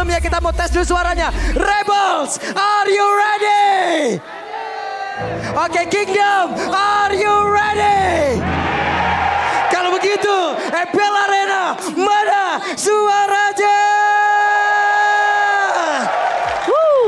sebelumnya kita mau tes dulu suaranya. Rebels, are you ready? Oke, Kingdom, are you ready? Kalau begitu, EPL Arena, mana suaranya?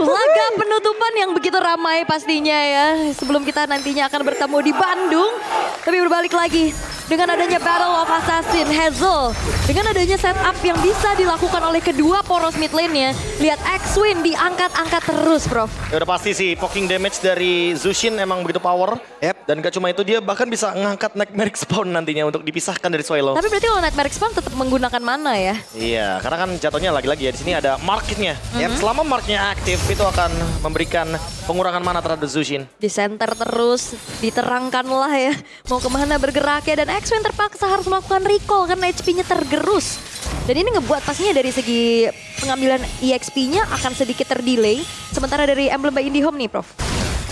Laga penutupan yang begitu ramai pastinya ya. Sebelum kita nantinya akan bertemu di Bandung. Tapi berbalik lagi dengan adanya Battle of Assassin, Hazel. Dengan adanya setup yang bisa dilakukan oleh kedua poros mid lane-nya. Lihat X-Win diangkat-angkat terus, Prof. Ya udah pasti sih, poking damage dari Zushin emang begitu power. Dan gak cuma itu, dia bahkan bisa ngangkat Nightmare Spawn nantinya untuk dipisahkan dari Swallow. Tapi berarti kalau Nightmare Spawn tetap menggunakan mana ya? Iya, karena kan jatuhnya lagi-lagi ya di sini ada marketnya. Selama marketnya aktif itu akan memberikan pengurangan mana terhadap Zushin. Di center terus, diterangkan lah ya. Mau kemana bergeraknya dan X-Win terpaksa harus melakukan recall karena HP-nya tergerus. Dan ini ngebuat pastinya dari segi pengambilan EXP-nya akan sedikit terdelay. Sementara dari emblem by IndiHome nih, Prof.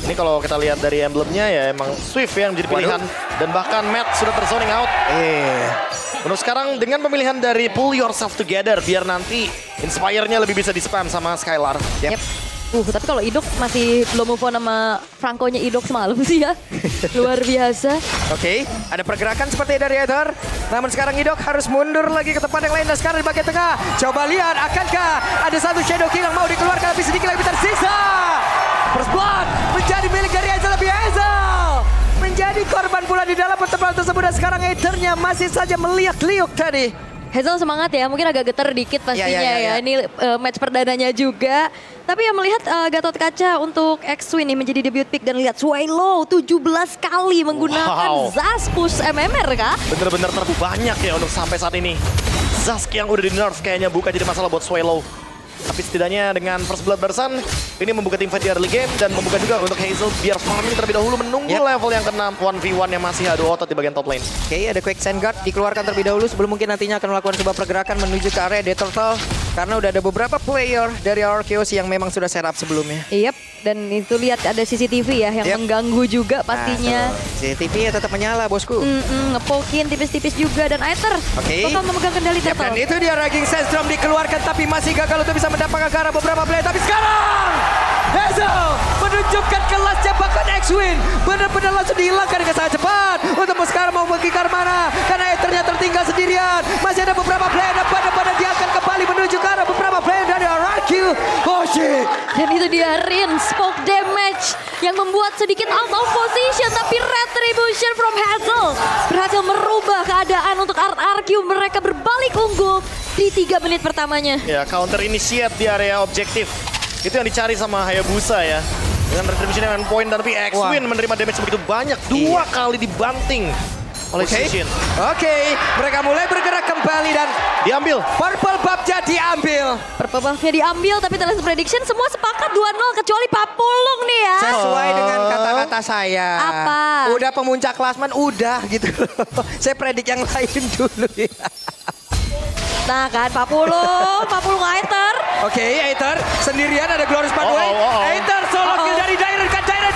Ini kalau kita lihat dari emblemnya ya emang Swift yang menjadi pilihan. Dan bahkan Matt sudah terzoning out. Menurut sekarang dengan pemilihan dari pull yourself together biar nanti Inspire-nya lebih bisa di-spam sama Skylar. Tapi kalau Idok masih belum move on sama Franco-nya Idok semalam sih ya. Luar biasa. Oke, ada pergerakan seperti dari Ether. Namun sekarang Idok harus mundur lagi ke tempat yang lain. Dan sekarang di bagian tengah. Coba lihat, akankah ada satu Shadow King yang mau dikeluarkan tapi sedikit lagi tersisa. First blood menjadi milik dari Hazel, lebih Hazel menjadi korban pula di dalam pertempuran tersebut. Dan sekarang Ethernya masih saja meliuk-liuk tadi. Hazel semangat ya, mungkin agak getar dikit pastinya ya. Ini match perdananya juga. Tapi yang melihat Gatot Kaca untuk X-Win ini menjadi debut pick dan lihat Swallow 17 kali menggunakan Zas push MMR kah? Bener-bener terbanyak ya untuk sampai saat ini. Zask yang udah di nerf kayaknya bukan jadi masalah buat Swallow. Tapi setidaknya dengan First Blood barusan ini membuka tim fight di early game dan membuka juga untuk Hazel biar farming terlebih dahulu menunggu level yang ke-6 1v1 yang masih adu otot di bagian top lane. Oke, ada Quick Sand Guard dikeluarkan terlebih dahulu sebelum mungkin nantinya akan melakukan sebuah pergerakan menuju ke area Death Turtle. Karena udah ada beberapa player dari Arceus yang memang sudah setup sebelumnya. Dan itu lihat ada CCTV ya yang mengganggu juga pastinya. CCTV ya tetap menyala bosku. Ngepokin tipis-tipis juga dan Aether bakal memegang kendali Turtle. Dan itu dia Raging Sandstorm dikeluarkan tapi masih gagal untuk bisa mendapatkan ke arah beberapa player. Tapi sekarang Hazel menunjukkan kelasnya, bahkan X-Win benar-benar langsung dihilangkan dengan sangat cepat. Untuk sekarang mau pergi ke arah mana? Karena Aethernya tertinggal sendirian. Masih ada beberapa player dan pada dia akan kembali menuju ke arah beberapa player dari Araki. Oh shit. Dan itu dia Rin, spoke damage yang membuat sedikit out of position. Tapi retribution from Hazel berhasil merubah keadaan untuk RRQ. Mereka berbalik unggul di 3 menit pertamanya. Ya, counter initiate di area objektif. Itu yang dicari sama Hayabusa ya. Dengan retribution yang point dan tapi X-Win menerima damage begitu banyak. 2 kali dibanting oleh Zushin. Mereka mulai bergerak kembali dan diambil. Purple buff-nya diambil. Purple buff-nya diambil tapi Talent Prediction semua sepakat 2-0 kecuali Papulung nih ya. Sesuai dengan kata-kata saya. Apa? Udah pemuncak klasmen, udah gitu. Saya predik yang lain dulu ya. Nah kan Papulung Aether. Aether sendirian ada Glorious Pathway. Aether solo kill dari Dairon kan Dairon.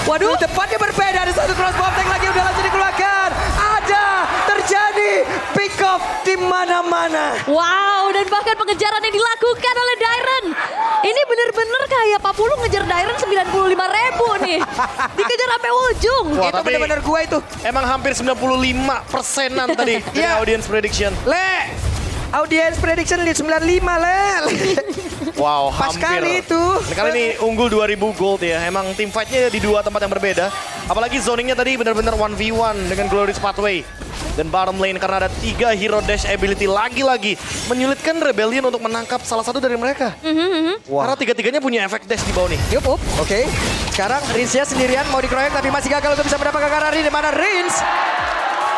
Waduh, depannya berbeda, ada satu cross bomb tank lagi udah langsung dikeluarkan. Ada terjadi pick off di mana-mana. Wow, dan bahkan pengejaran yang dilakukan oleh Dairon. Ini bener-bener kayak Papulung ngejar Dairon 95.000 nih. Dikejar sampai ujung. Wah, itu bener-bener gua itu. Emang hampir 95%-an tadi dari audience prediction. Audience prediction lead 95 Wow, pas hampir. kali itu. Kali ini unggul 2000 gold ya. Emang team fight-nya di 2 tempat yang berbeda. Apalagi zoningnya tadi benar-benar 1v1 dengan Glorious Pathway. Dan bottom lane karena ada 3 hero dash ability lagi-lagi. Menyulitkan Rebellion untuk menangkap salah satu dari mereka. Karena tiga-tiganya punya efek dash di bawah nih. Sekarang Rinsnya sendirian mau dikeroyok tapi masih gagal untuk bisa mendapatkan arah di mana Rins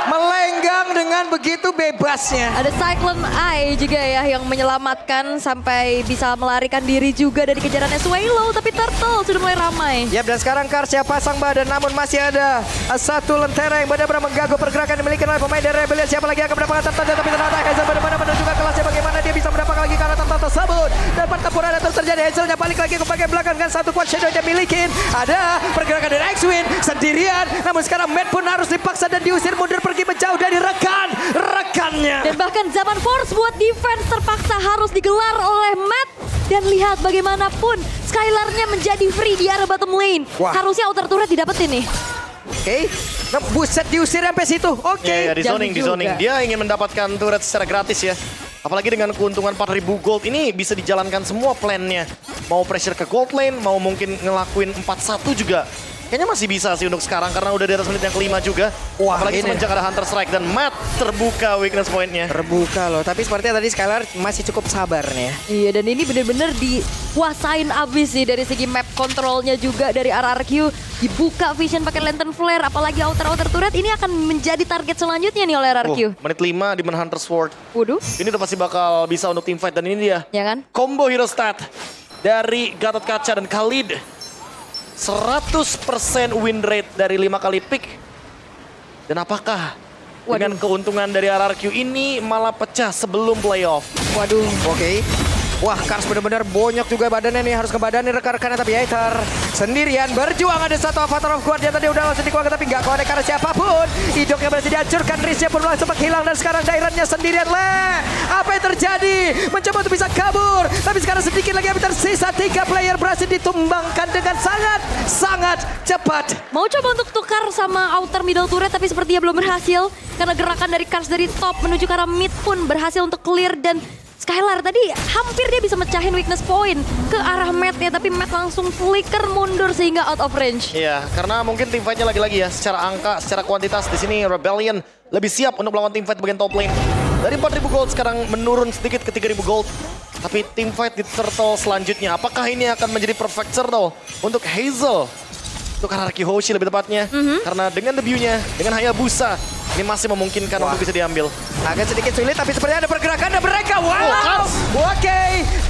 melenggang dengan begitu bebasnya. Ada Cyclone Eye juga ya yang menyelamatkan sampai bisa melarikan diri juga dari kejarannya Swallow. Tapi Turtle sudah mulai ramai. Dan sekarang Karsya pasang badan namun masih ada satu lentera yang benar-benar mengganggu pergerakan yang dimiliki oleh pemain dari Rebellion. Siapa lagi yang akan mendapatkan Turtle? Tapi ternyata Hazel benar-benar menunjukkan kelasnya bagaimana dia bisa mendapatkan lagi karena Turtle tersebut. Dan pertempuran yang terjadi Hazelnya balik lagi ke bagian belakang dengan satu quad shadow yang dimiliki. Ada pergerakan dari X-Win sendirian. Namun sekarang Matt pun harus dipaksa dan diusir mundur pergi menjauh dari rekan Dan bahkan zaman Force buat defense terpaksa harus digelar oleh Matt. Dan lihat bagaimanapun Skylar-nya menjadi free di area bottom lane. Wah. Harusnya outer turret didapetin nih. Oke, nah, buset diusir sampai situ. Oke, Ya, di jangan zoning, di juga. zoning. Dia ingin mendapatkan turret secara gratis ya. Apalagi dengan keuntungan 4.000 gold ini bisa dijalankan semua plannya. Mau pressure ke gold lane, mau mungkin ngelakuin 4-1 juga. Kayaknya masih bisa sih untuk sekarang karena udah di atas menit yang kelima juga. Wah, Apalagi ini. semenjak ada Hunter Strike dan Matt terbuka weakness point-nya. terbuka loh. Tapi sepertinya tadi Skylar masih cukup sabar nih ya. Iya, dan ini bener-bener dikuasain abis sih dari segi map kontrolnya juga dari RRQ. Dibuka vision pakai lantern flare, apalagi outer turret ini akan menjadi target selanjutnya nih oleh RRQ. Menit 5 di Hunter Sword. Waduh, Ini udah pasti bakal bisa untuk teamfight dan ini dia. ya kan? Combo hero stat dari Gatot Kaca dan Khalid. 100% win rate dari 5 kali pick. Dan apakah dengan keuntungan dari RRQ ini malah pecah sebelum playoff? Waduh. Oke. Wah, Kars benar-benar bonyok juga badannya nih. Harus ngebadanin rekan-rekannya tapi Aether sendirian berjuang. Ada satu Avatar of Guardian tadi udah langsung dikeluarkan tapi nggak connect karena siapapun. Idoknya berhasil dihancurkan. Riznya pun langsung menghilang dan sekarang Dairannya sendirian. Apa yang terjadi? Mencoba untuk bisa kabur. Tapi sekarang sedikit lagi yang tersisa. 3 player berhasil ditumbangkan dengan sangat cepat. Mau coba untuk tukar sama outer middle turret tapi sepertinya belum berhasil. Karena gerakan dari Kars dari top menuju ke arah mid pun berhasil untuk clear dan Skylar tadi hampir dia bisa mecahin weakness point ke arah Matt ya, tapi Matt langsung flicker mundur sehingga out of range. Iya, karena mungkin team fight-nya lagi-lagi ya, secara angka, secara kuantitas di sini Rebellion lebih siap untuk melawan team fight bagian top lane. Dari 4.000 gold sekarang menurun sedikit ke 3.000 gold. Tapi team fight di turtle selanjutnya, apakah ini akan menjadi perfect turtle untuk Hazel? Untuk Haraki Hoshi lebih tepatnya. Karena dengan debutnya, dengan Hayabusa, ini masih memungkinkan untuk bisa diambil. Agak sedikit sulit tapi sepertinya ada pergerakan dan mereka. Wow. Kars. Oke.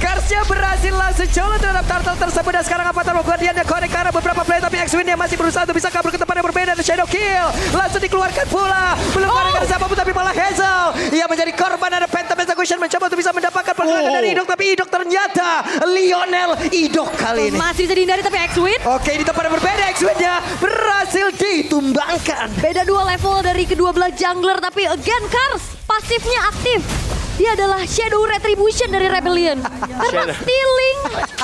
Karsnya berhasil langsung colok terhadap turtle tersebut dan sekarang Avatar of Guardian yang connect ke arah beberapa player tapi X-Win yang masih berusaha untuk bisa kabur ke tempat yang berbeda dan Shadow Kill langsung dikeluarkan pula. Belum connect ke siapapun tapi malah Hazel. Ia menjadi korban ada Phantom Execution mencoba untuk bisa mendapatkan pergerakan dari Idok tapi Idok ternyata Lionel Idok kali ini. Masih bisa dihindari tapi X-Win. Oke, di tempat yang berbeda X-Win-nya berhasil ditumbangkan. Beda 2 level dari kedua belah jungler tapi again Kars pasifnya aktif. Dia adalah Shadow Retribution dari Rebellion. Karena stealing,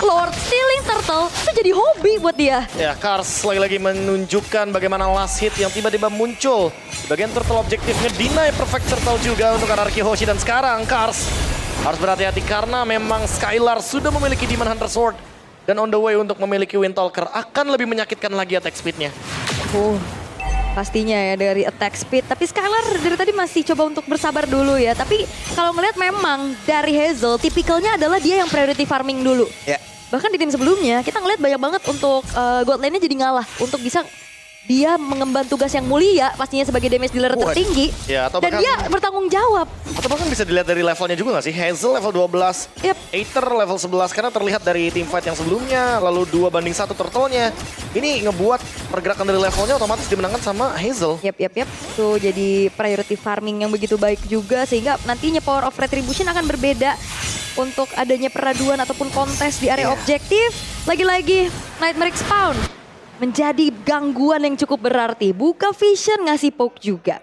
Lord stealing turtle itu jadi hobi buat dia. Ya, Kars lagi-lagi menunjukkan bagaimana last hit yang tiba-tiba muncul. Di bagian turtle objektifnya deny perfect turtle juga untuk Haraki Hoshi. Dan sekarang Kars harus berhati-hati karena memang Skylar sudah memiliki Demon Hunter Sword. Dan on the way untuk memiliki Windtalker akan lebih menyakitkan lagi attack speed-nya. Pastinya ya dari attack speed. Tapi Skylar dari tadi masih coba untuk bersabar dulu ya. Tapi kalau ngelihat memang dari Hazel tipikalnya adalah dia yang priority farming dulu. Ya. Bahkan di tim sebelumnya kita ngelihat banyak banget untuk god lane-nya jadi ngalah. Untuk bisa dia mengemban tugas yang mulia pastinya sebagai damage dealer tertinggi. Ya, atau dan bahkan- dia bertanggung jawab. Atau bahkan bisa dilihat dari levelnya juga nggak sih? Hazel level 12, Yep. Aether level 11 karena terlihat dari teamfight yang sebelumnya, lalu 2-1 turtle-nya. Ini ngebuat pergerakan dari levelnya otomatis dimenangkan sama Hazel. Yap. Tuh jadi priority farming yang begitu baik juga sehingga nantinya power of retribution akan berbeda untuk adanya peraduan ataupun kontes di area objektif. Lagi-lagi Nightmare Spawn menjadi gangguan yang cukup berarti. Buka vision ngasih poke juga.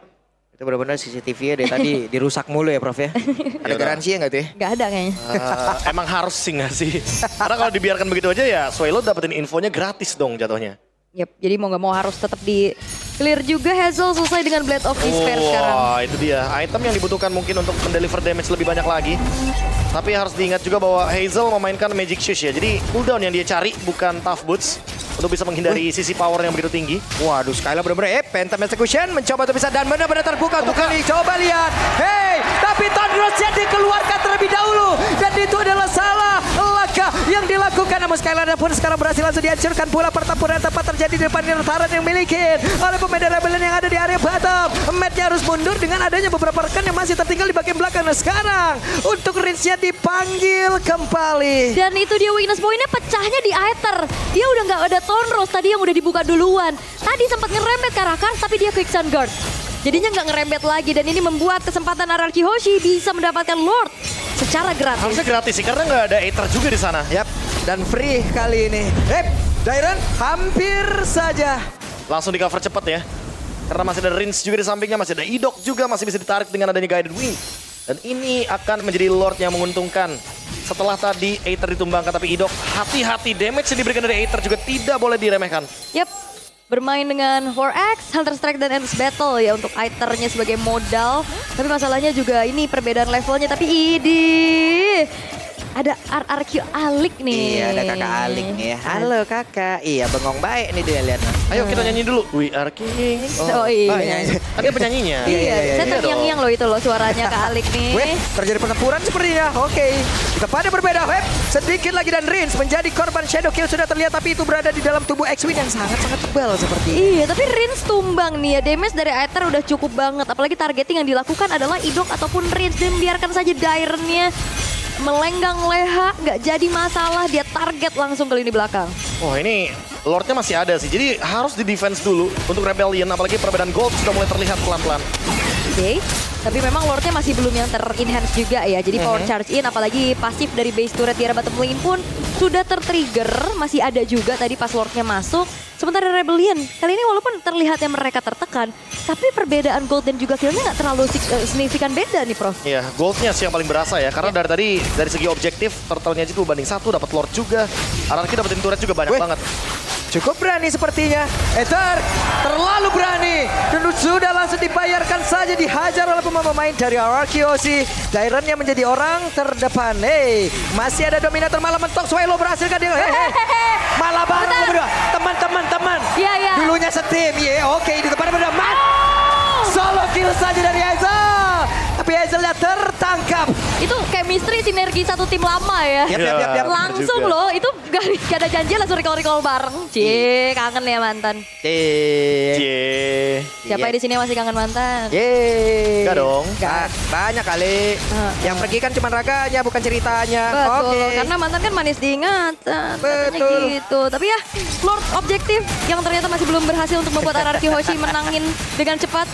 Itu benar-benar CCTV-nya dari tadi dirusak mulu ya Prof ya. Ada garansinya nggak tuh ya? Gak ada kayaknya. Emang harus sih nggak sih? Karena kalau dibiarkan begitu aja ya Swallow dapetin infonya gratis dong jatuhnya. Yap, jadi mau gak mau harus tetap di clear juga. Hazel selesai dengan Blade of Despair sekarang. Wah, itu dia. Item yang dibutuhkan mungkin untuk mendeliver damage lebih banyak lagi. Tapi harus diingat juga bahwa Hazel memainkan Magic Shoes ya. Jadi cooldown yang dia cari bukan Tough Boots. Untuk bisa menghindari sisi power yang begitu tinggi. Waduh, Skylar benar-benar Phantom Execution mencoba untuk bisa dan benar-benar terbuka untuk kali. Coba lihat. Hey, tapi Thunderous-nya dikeluarkan terlebih dahulu. Dan itu adalah salah langkah yang dilakukan. Namun Skylar pun sekarang berhasil langsung dihancurkan pula. Pertempuran tempat terjadi di depan Nirtaran yang miliki oleh pemain Rebellion yang ada di area bottom. Matt-nya harus mundur dengan adanya beberapa rekan yang masih tertinggal di bagian belakang. Nah sekarang untuk Rince-nya dipanggil kembali. Dan itu dia weakness point-nya pecahnya di Aether. Dia udah gak ada Tonros tadi yang udah dibuka duluan. Tadi sempat ngerembet ke arah Kars tapi dia quick sun guard. Jadinya gak ngerembet lagi dan ini membuat kesempatan Haraki Hoshi bisa mendapatkan Lord secara gratis. Harusnya gratis sih karena nggak ada Aether juga di sana. Yap, dan free kali ini. Dairan hampir saja. Langsung di cover cepet ya. Karena masih ada Rince juga di sampingnya, masih ada Idok juga masih bisa ditarik dengan adanya Guided Wind. Dan ini akan menjadi Lord yang menguntungkan. Setelah tadi Aether ditumbangkan, tapi Idok hati-hati, damage yang diberikan dari Aether juga tidak boleh diremehkan. Yap, bermain dengan 4X, Hunter Strike dan Endless Battle ya untuk Aether-nya sebagai modal. Tapi masalahnya juga ini perbedaan levelnya, tapi ada RRQ Alik nih. Iya, ada kakak Alik nih. Halo kakak. Iya, bengong baik nih dia lihat. Ayo kita nyanyi dulu. We are king. Oh iya. Ada penyanyinya. Iya, saya terngiang-ngiang loh itu loh suaranya Kak Alik nih. Weh, terjadi pertempuran sepertinya. Oke, kepada berbeda. Web, sedikit lagi dan Rins menjadi korban Shadow Kill sudah terlihat, tapi itu berada di dalam tubuh X-Wing yang sangat-sangat tebal seperti ini. Iya, tapi Rins tumbang nih ya. Damage dari Aether udah cukup banget. Apalagi targeting yang dilakukan adalah Idok ataupun Rins. Dan biarkan saja Dairen-nya melenggang leha, nggak jadi masalah. Dia target langsung ke lini belakang. Oh ini Lordnya masih ada sih, jadi harus di defense dulu untuk Rebellion. Apalagi perbedaan gold sudah mulai terlihat pelan-pelan. Oke, tapi memang Lordnya masih belum yang ter-enhance juga ya. Jadi power charge in, apalagi pasif dari base turret di arah bottom lane pun sudah ter-trigger. Masih ada juga tadi pas Lordnya masuk. Sementara Rebellion, kali ini walaupun terlihatnya mereka tertekan, tapi perbedaan gold dan juga killnya nggak terlalu signifikan beda nih, Prof. Iya, goldnya sih yang paling berasa ya. Karena dari tadi, dari segi objektif, turtle-nya itu banding 1, dapat Lord juga. RRQ dapetin turret juga banyak banget. Cukup berani sepertinya. Aether terlalu berani. Dan sudah langsung dibayarkan saja, dihajar oleh pemain dari RRQOC. Dairen-nya menjadi orang terdepan. Hey, masih ada Dominator malah mentok. Swelo berhasil kan dia. Malah bareng berdua. Teman-teman. Iya. Dulunya setim. Oke, di depan berdua. Solo kill saja dari Hazel. Tapi Hazelnya tertangkap. Itu chemistry sinergi satu tim lama ya. Yap. Langsung juga. loh, itu gak ada janji langsung recall bareng. Cie, kangen ya mantan. Siapa di sini masih kangen mantan? Enggak dong. Banyak kali. Yang pergi kan cuma raganya, bukan ceritanya. Betul, karena mantan kan manis diingatan. Betul. Gitu. Tapi ya, Lord objektif yang ternyata masih belum berhasil untuk membuat RRQ Hoshi menangin dengan cepat.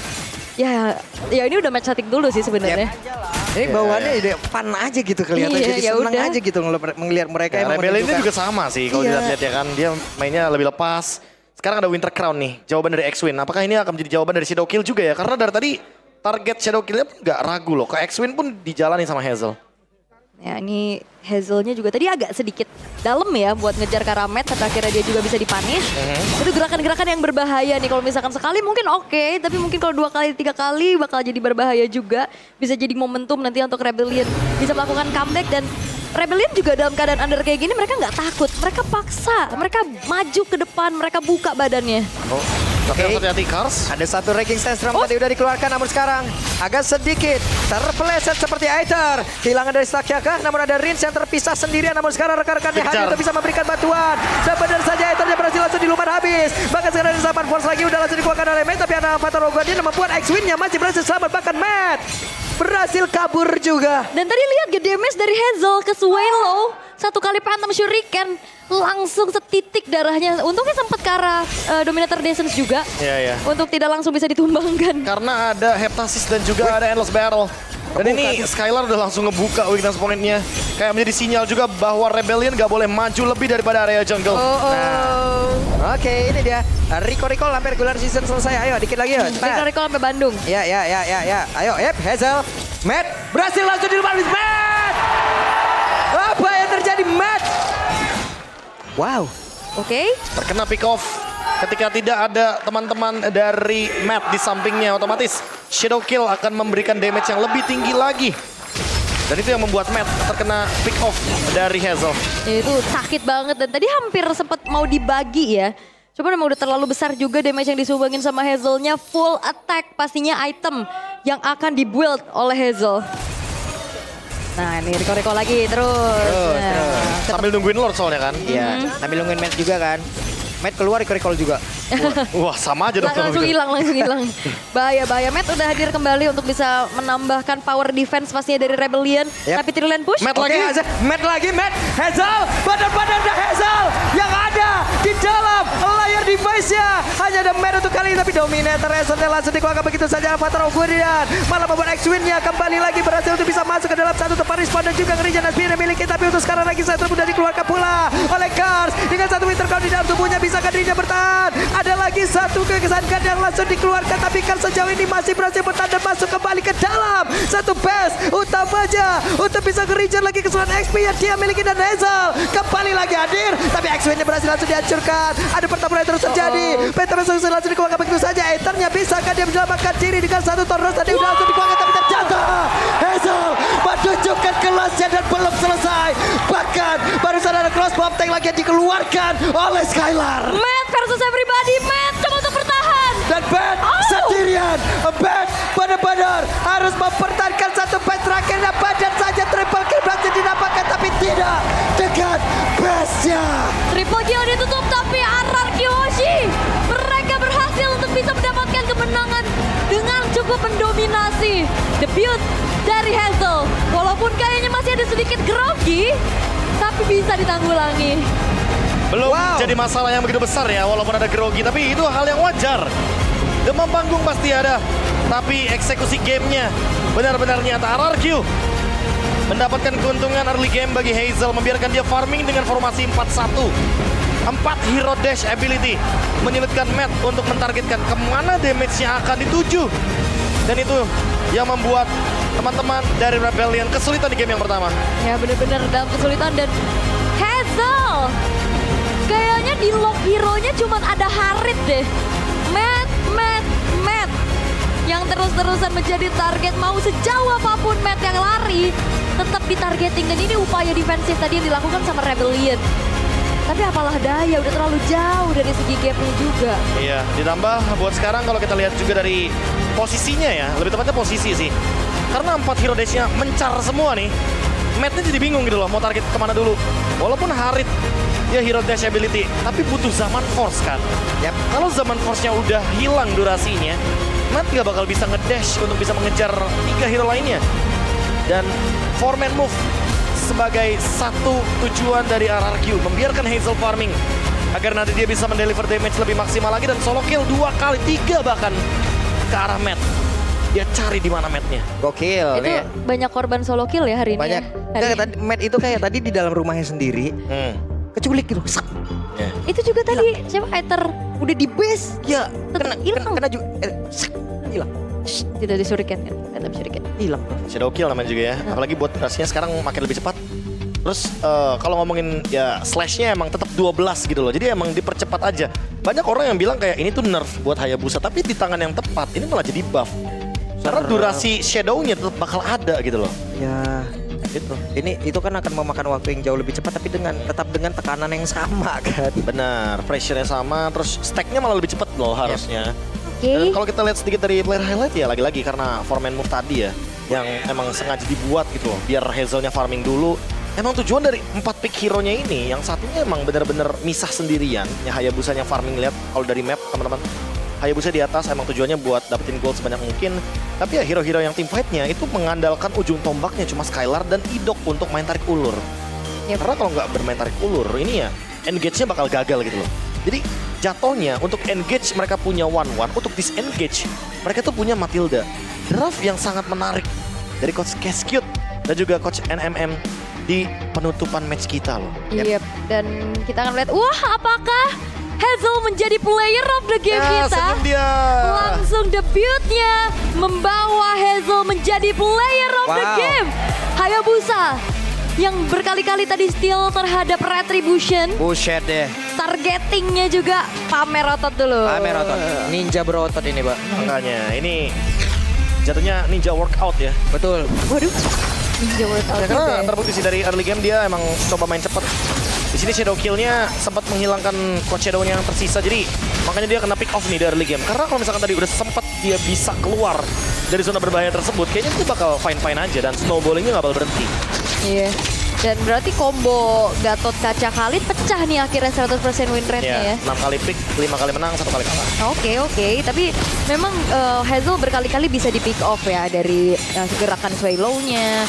Ya ini udah match statik dulu sih sebenarnya. Ini bawaannya udah fun aja gitu kelihatan. Iya, Jadi ya senang udah. aja gitu ngelihat mereka. Ya, emang Rebellion ini menunjukkan. juga sama sih kalau dilihat ya kan. Dia mainnya lebih lepas. Sekarang ada Winter Crown nih, jawaban dari X-Win. Apakah ini akan menjadi jawaban dari Shadow Kill juga ya? Karena dari tadi target Shadow Kill-nya pun nggak ragu loh. Ke X-Win pun dijalani sama Hazel. Ya ini Hazelnya juga tadi agak sedikit dalam ya buat ngejar Karamet, tapi akhirnya dia juga bisa dipunish. Itu gerakan-gerakan yang berbahaya nih, kalau misalkan sekali mungkin oke, tapi mungkin kalau 2 kali 3 kali bakal jadi berbahaya juga. Bisa jadi momentum nanti untuk Rebellion bisa melakukan comeback, dan Rebellion juga dalam keadaan under kayak gini mereka nggak takut, mereka paksa, mereka maju ke depan, mereka buka badannya. Oh, tapi harus hati-hati Kars. Ada satu ranking Sandstorm tadi udah dikeluarkan, namun sekarang agak sedikit terpeleset seperti Aether. Kehilangan dari Stakyaka, namun ada Rins yang terpisah sendirian, namun sekarang rekan-rekannya hadir untuk bisa memberikan bantuan. Sebenarnya saja Aethernya berhasil langsung dilumpat habis. Bahkan sekarang ada 8 force lagi udah langsung dikeluarkan oleh Matt, tapi ada Avatar Guardian yang membuat X-Win-nya masih berhasil selamat. Bahkan Matt berhasil kabur juga. Dan tadi lihat gak damage dari Hazel ke Swallow. 1 kali Phantom Shuriken langsung setitik darahnya. Untungnya sempat ke arah Dominator Descent juga. Iya. Untuk tidak langsung bisa ditumbangkan. Karena ada Heptasis dan juga ada Endless Battle. Dan ini Skylar udah langsung ngebuka weakness point-nya. Kayak menjadi sinyal juga bahwa Rebellion gak boleh maju lebih daripada area jungle. Oke, ini dia. Rico hampir regular season selesai. Ayo dikit lagi yuk. Rico sampai Bandung. Ya. Ayo, Hazel. Matt berhasil langsung dilumpat habis. Matt! Apa yang terjadi, Matt? Wow. Oke. Terkena pick off. Ketika tidak ada teman-teman dari Matt di sampingnya, otomatis Shadow Kill akan memberikan damage yang lebih tinggi lagi. Dan itu yang membuat Matt terkena pick off dari Hazel. Itu sakit banget, dan tadi hampir sempat mau dibagi ya. Cuma memang udah terlalu besar juga damage yang disumbangin sama Hazelnya. Full attack pastinya item yang akan dibuild oleh Hazel. Nah ini Rico lagi terus. Sambil nungguin Lord soalnya kan. Iya, sambil nungguin Matt juga kan. Matt keluar, Rico juga. Wah sama aja dong. Langsung hilang. Bahaya. Matt udah hadir kembali untuk bisa menambahkan power defense pastinya dari Rebellion. Tapi Trillian push. Matt lagi. Matt. Hazel, badan-badan Hazel yang ada di dalam layar keluar device-nya. Hanya ada Matt untuk kali ini, tapi Dominator Razornya langsung dikeluarkan begitu saja. Avatar of Guardian malah membuat X-Win-nya kembali lagi berhasil untuk bisa masuk ke dalam satu tempat respawn dan juga ngeri dan speed miliki. Tapi untuk sekarang lagi saya mudah dikeluarkan pula oleh Cars dengan satu Winter Crown di dalam tubuhnya. Bisakah dirinya bertahan? Ada lagi satu kekesan guard yang langsung dikeluarkan, tapi Cars sejauh ini masih berhasil bertahan dan masuk kembali ke dalam satu base utamanya untuk bisa nge-regen lagi keseluruhan XP yang dia miliki. Dan Hazel kembali lagi hadir, tapi X-Win-nya berhasil langsung dihancurkan. Ada pertempuran yang terus terjadi. Peter langsung dikeluarkan begitu saja. Ethernya bisakah dia menyelamatkan diri dengan satu Torres tadi udah langsung dikeluarkan, tapi terjatuh. Hazel menunjukkan kelasnya dan belum selesai. Bahkan barusan ada cross bomb tank lagi yang dikeluarkan oleh Skylar. Matt versus everybody. Matt coba untuk bertahan. Dan Ben sendirian. Ben benar-benar harus mempertahankan satu batch terakhirnya. Badan saja triple kill berhasil didapatkan, tapi tidak dengan base-nya. Triple kill ditutup, tapi RRQ Hoshi mereka berhasil untuk bisa mendapatkan kemenangan dengan cukup mendominasi. Debut dari Hazel, walaupun kayaknya masih ada sedikit grogi, tapi bisa ditanggulangi. Belum jadi masalah yang begitu besar ya, walaupun ada grogi, tapi itu hal yang wajar. Demam panggung pasti ada, tapi eksekusi gamenya benar-benar nyata. RRQ mendapatkan keuntungan early game bagi Hazel, membiarkan dia farming dengan formasi 4-1. 4 hero dash ability, menyulitkan Matt untuk mentargetkan kemana damage-nya akan dituju. Dan itu yang membuat teman-teman dari Rebellion kesulitan di game yang pertama. Ya benar-benar dalam kesulitan. Dan Hazel kayaknya di lock hero-nya cuma ada Harit deh. Matt yang terus-terusan menjadi target. Mau sejauh apapun Matt yang lari, tetap ditargeting. Dan ini upaya defensif tadi yang dilakukan sama Rebellion. Tapi apalah daya, udah terlalu jauh dari segi gapnya juga. Iya, ditambah buat sekarang kalau kita lihat juga dari posisinya ya, lebih tepatnya posisi sih. Karena 4 hero dash-nya mencar semua nih, Matt-nya jadi bingung gitu loh, mau target kemana dulu. Walaupun Harit dia hero dash ability, tapi butuh zaman force kan. Yap. Kalau zaman force-nya udah hilang durasinya, Matt gak bakal bisa ngedash untuk bisa mengejar 3 hero lainnya. Dan 4-man move sebagai satu tujuan dari RRQ, membiarkan Hazel farming agar nanti dia bisa mendeliver damage lebih maksimal lagi dan solo kill 2 kali, 3 bahkan ke arah Matt. Dia cari di mana Matt-nya. Gokil. Itu banyak korban solo kill ya hari ini. Banyak. Matt itu kayak tadi di dalam rumahnya sendiri. Keculik gitu. Itu juga tadi siapa Aether udah di base. Ya, kena juga. Hilang. Tidak disurikan kan? Tidak disurikan. Hilang. Shadow kill namanya juga ya. Apalagi buat durasinya sekarang makin lebih cepat. Terus kalau ngomongin ya slashnya emang tetap 12 gitu loh. Jadi emang dipercepat aja. Banyak orang yang bilang kayak ini tuh nerf buat Hayabusa. Tapi di tangan yang tepat ini malah jadi buff. Karena durasi shadow-nya tetap bakal ada gitu loh. Ya, gitu. Itu kan akan memakan waktu yang jauh lebih cepat, tapi tetap dengan tekanan yang sama kan. Benar, pressure-nya sama, terus stack-nya malah lebih cepat loh harusnya. Oke. Dan kalau kita lihat sedikit dari player highlight ya lagi-lagi karena 4-man move tadi ya, yang emang sengaja dibuat gitu loh, biar Hazel-nya farming dulu. Emang tujuan dari 4 pick hero-nya ini, yang satunya emang benar-benar misah sendirian, ya Hayabusanya farming, lihat kalau dari map teman-teman. Hayabusa di atas emang tujuannya buat dapetin gold sebanyak mungkin. Tapi ya hero-hero yang team fight-nya itu mengandalkan ujung tombaknya cuma Skylar dan Idok untuk main tarik ulur. Yep. Karena kalau nggak bermain tarik ulur ini ya engage-nya bakal gagal gitu loh. Jadi jatuhnya untuk engage mereka punya 1-1, untuk disengage mereka tuh punya Matilda. Draft yang sangat menarik dari Coach Cascute dan juga Coach NMM di penutupan match kita loh. Yep. Dan kita akan lihat, wah apakah Hazel menjadi player of the game ya, kita. senyum dia. Langsung debutnya membawa Hazel menjadi player of the game. Hayabusa yang berkali-kali tadi steal terhadap Retribution. Buset deh. Targetingnya juga pamer otot dulu. Pamer otot. Ninja berotot ini, Pak. Makanya ini jatuhnya ninja workout ya. Betul. Waduh. Ninja workout Ya, juga karena ya. terbukti sih dari early game dia emang coba main cepet. Di sini shadow kill-nya sempat menghilangkan quad shadow-nya yang tersisa, jadi makanya dia kena pick off nih dari early game. Karena kalau misalkan tadi udah sempat dia bisa keluar dari zona berbahaya tersebut, kayaknya itu bakal fine-fine aja dan snowballingnya nggak bakal berhenti. Iya. Dan berarti combo Gatot Kaca Khalid pecah nih akhirnya 100% win rate-nya ya. 6 kali pick, 5 kali menang, 1 kali kalah. Oke. Tapi memang Hazel berkali-kali bisa di pick off ya dari gerakan sway low-nya.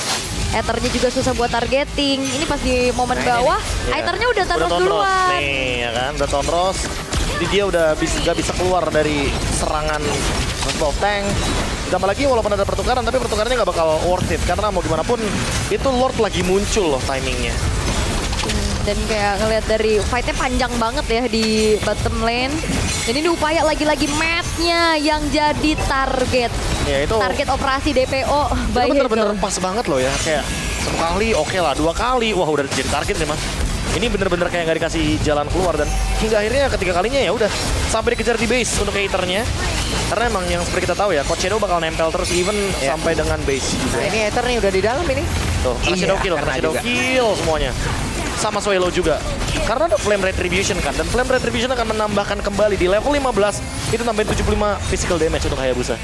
Ethernya juga susah buat targeting. Ini pas di momen bawah, Iya. Ethernya udah Thanos Tonros duluan. nih ya kan, udah Tonros. Jadi dia udah gak bisa keluar dari serangan of tank. Ditambah lagi walaupun ada pertukaran, tapi pertukarannya gak bakal worth it. Karena mau gimana pun, itu Lord lagi muncul loh timingnya. Dan kayak ngeliat dari fight-nya panjang banget ya di bottom lane. Dan ini upaya lagi-lagi Matt-nya yang jadi target. Ya itu Target operasi DPO by itu bener-bener Hazel. pas banget loh ya. Kayak sekali oke lah, 2 kali. Wah udah jadi target nih mas. Ini bener-bener kayak nggak dikasih jalan keluar. Dan hingga akhirnya ketiga kalinya ya udah sampai dikejar di base untuk haternya. Karena emang yang seperti kita tahu ya, Coach Shadow bakal nempel terus even sampai dengan base juga. Nah, ini Ether nih udah di dalam ini. Tuh, karena Iya, Shadow kill, karena karena Shadow juga. kill semuanya. Sama Swallow juga. Karena ada Flame Retribution kan, dan Flame Retribution akan menambahkan kembali di level 15, itu nambahin 75 physical damage untuk Hayabusa.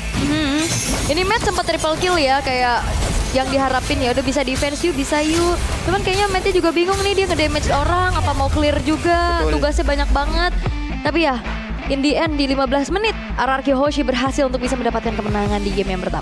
Ini Matt sempat triple kill ya, kayak yang diharapin ya udah bisa defense yuk, bisa yuk. Cuman kayaknya Matt-nya juga bingung nih, dia nge-damage orang, apa mau clear juga, Betul. tugasnya banyak banget. Tapi ya, in the end di 15 menit, RRQ Hoshi berhasil untuk bisa mendapatkan kemenangan di game yang pertama.